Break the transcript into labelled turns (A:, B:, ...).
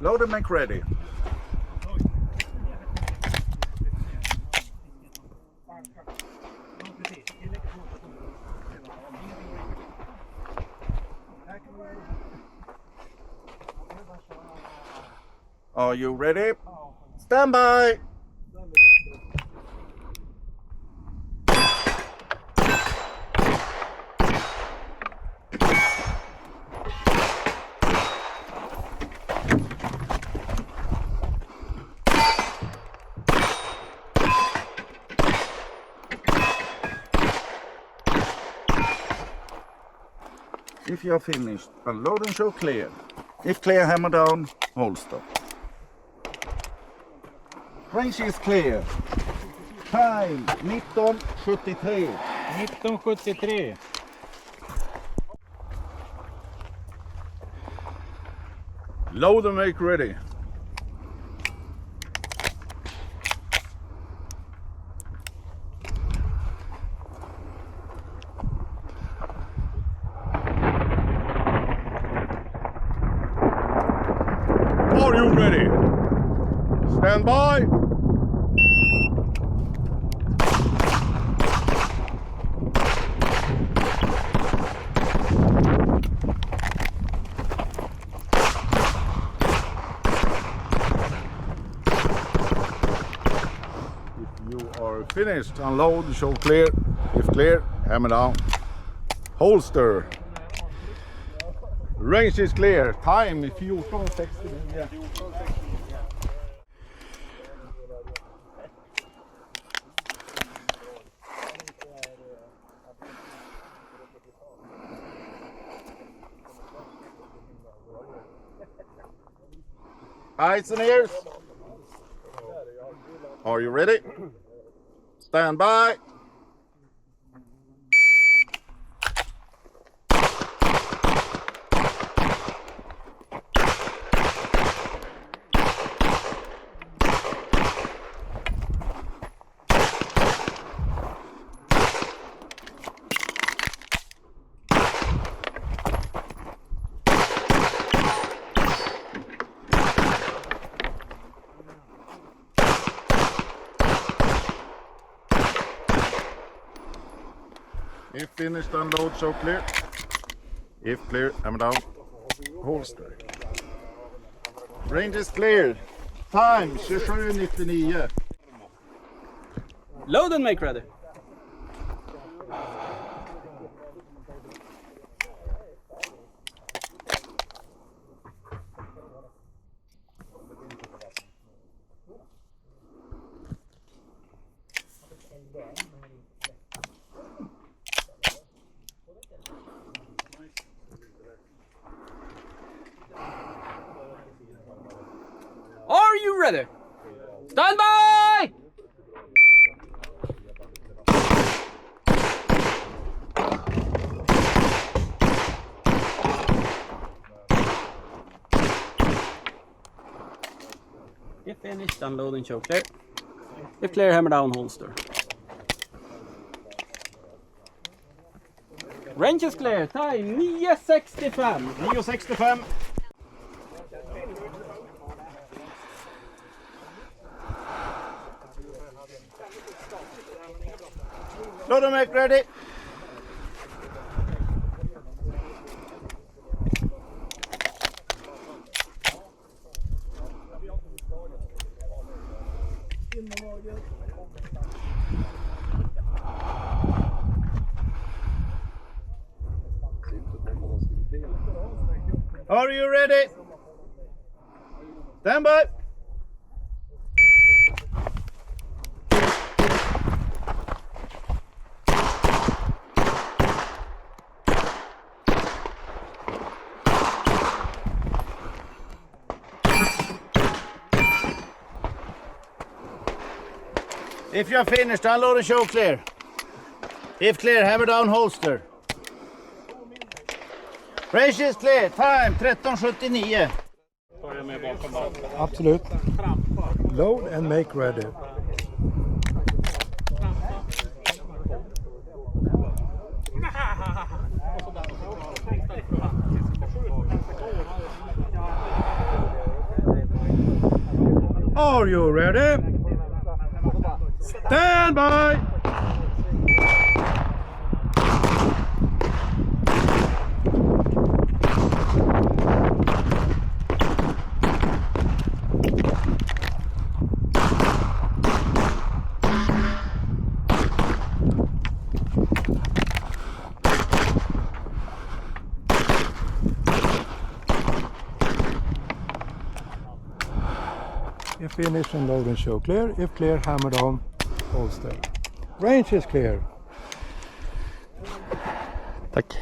A: Load and make ready. Are you ready? Stand by! If you are finished, unload and show clear. If clear, hammer down, holster. Range is clear. Time 19:73.
B: 19:73.
A: Load and make ready. Are you ready? Stand by. If you are finished, unload, show clear. If clear, hammer down. Holster. Range is clear. Time 14:69. Eyes and ears. Are you ready? Stand by. If finished, unload, show clear. If clear, hammer down, holster. Range is clear. Time 27:99.
B: Load and make ready. Are you ready? Stand by! If finished, unload and show clear. If clear, hammer down, holster. Range is clear. Time 9:65.
A: 9:65. Load and make ready. Are you ready? Stand by. If you're finished, unload and show clear. If clear, hammer down, holster. Range is clear. Time 13:79.
C: Absolut. Load and make ready. Are you ready? Stand by! If finished and load and show clear. If clear, hammer down, hold still. Range is clear.
B: Tack.